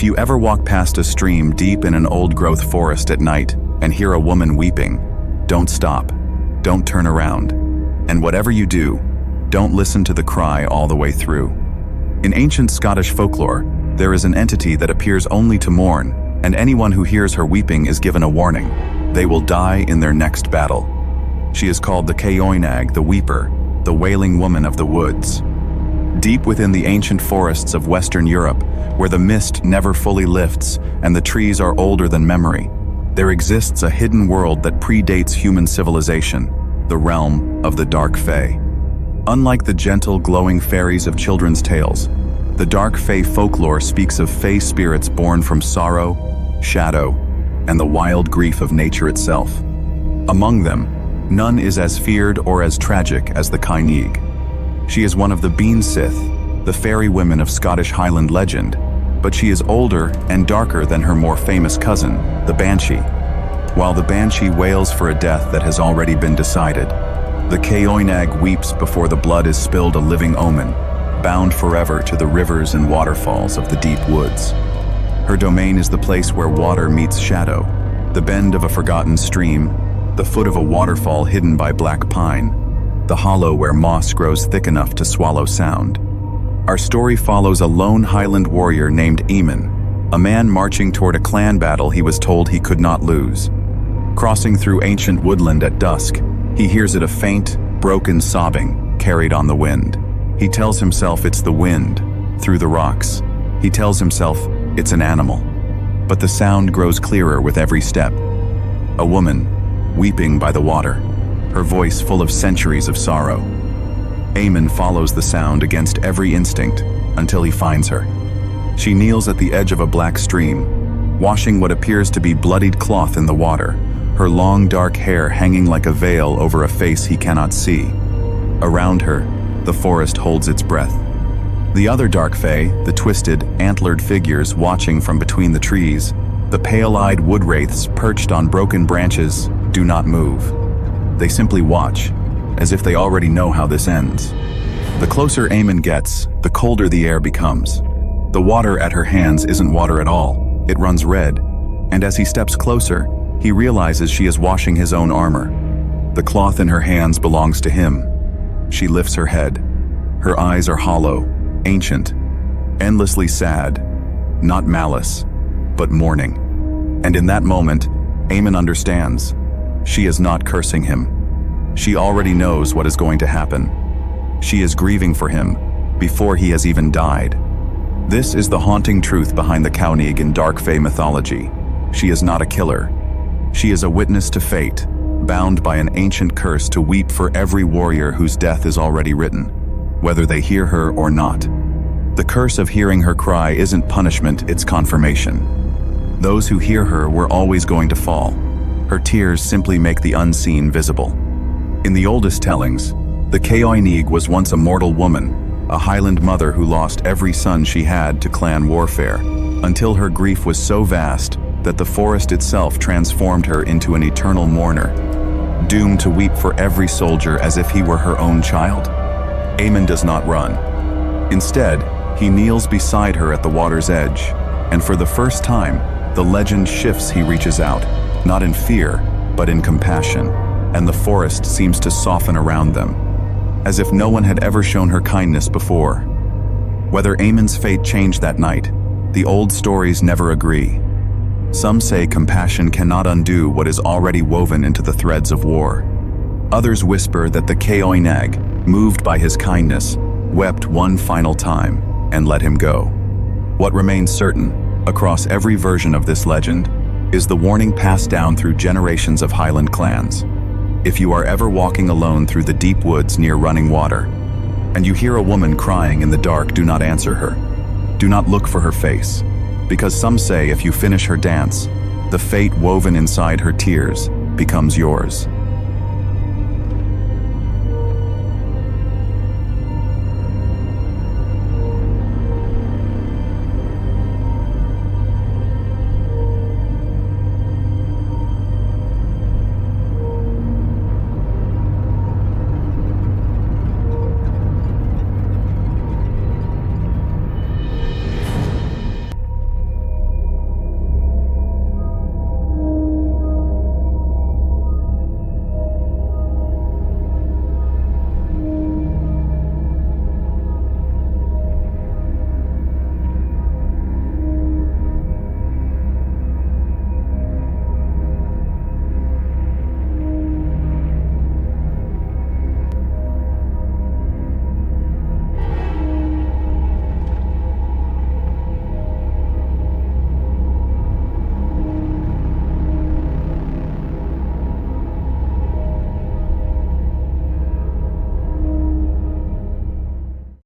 If you ever walk past a stream deep in an old-growth forest at night and hear a woman weeping, don't stop, don't turn around, and whatever you do, don't listen to the cry all the way through. In ancient Scottish folklore, there is an entity that appears only to mourn, and anyone who hears her weeping is given a warning. They will die in their next battle. She is called the Caoinag, the Weeper, the wailing woman of the woods. Deep within the ancient forests of Western Europe, where the mist never fully lifts and the trees are older than memory, there exists a hidden world that predates human civilization, the realm of the Dark Fae. Unlike the gentle, glowing fairies of children's tales, the Dark Fae folklore speaks of Fae spirits born from sorrow, shadow, and the wild grief of nature itself. Among them, none is as feared or as tragic as the Caoinag. She is one of the Bean Sith, the fairy women of Scottish Highland legend, but she is older and darker than her more famous cousin, the Banshee. While the Banshee wails for a death that has already been decided, the Caoinag weeps before the blood is spilled, a living omen, bound forever to the rivers and waterfalls of the deep woods. Her domain is the place where water meets shadow, the bend of a forgotten stream, the foot of a waterfall hidden by black pine, the hollow where moss grows thick enough to swallow sound. Our story follows a lone Highland warrior named Eamon, a man marching toward a clan battle he was told he could not lose. Crossing through ancient woodland at dusk, he hears it a faint, broken sobbing carried on the wind. He tells himself it's the wind, through the rocks. He tells himself it's an animal. But the sound grows clearer with every step. A woman, weeping by the water, her voice full of centuries of sorrow. Eamon follows the sound against every instinct until he finds her. She kneels at the edge of a black stream, washing what appears to be bloodied cloth in the water, her long dark hair hanging like a veil over a face he cannot see. Around her, the forest holds its breath. The other Dark Fae, the twisted, antlered figures watching from between the trees, the pale-eyed wood wraiths perched on broken branches, do not move. They simply watch, as if they already know how this ends. The closer Eamon gets, the colder the air becomes. The water at her hands isn't water at all, it runs red, and as he steps closer, he realizes she is washing his own armor. The cloth in her hands belongs to him. She lifts her head. Her eyes are hollow, ancient, endlessly sad, not malice, but mourning. And in that moment, Eamon understands. She is not cursing him. She already knows what is going to happen. She is grieving for him before he has even died. This is the haunting truth behind the Caoinag in Dark Fae mythology. She is not a killer. She is a witness to fate, bound by an ancient curse to weep for every warrior whose death is already written, whether they hear her or not. The curse of hearing her cry isn't punishment, it's confirmation. Those who hear her were always going to fall. Her tears simply make the unseen visible. In the oldest tellings, the Caoinag was once a mortal woman, a Highland mother who lost every son she had to clan warfare, until her grief was so vast that the forest itself transformed her into an eternal mourner, doomed to weep for every soldier as if he were her own child. Eamon does not run. Instead, he kneels beside her at the water's edge, and for the first time, the legend shifts. He reaches out, not in fear, but in compassion, and the forest seems to soften around them, as if no one had ever shown her kindness before. Whether Eamon's fate changed that night, the old stories never agree. Some say compassion cannot undo what is already woven into the threads of war. Others whisper that the Caoinag, moved by his kindness, wept one final time and let him go. What remains certain, across every version of this legend, is the warning passed down through generations of Highland clans. If you are ever walking alone through the deep woods near running water, and you hear a woman crying in the dark, do not answer her. Do not look for her face, because some say if you finish her dance, the fate woven inside her tears becomes yours.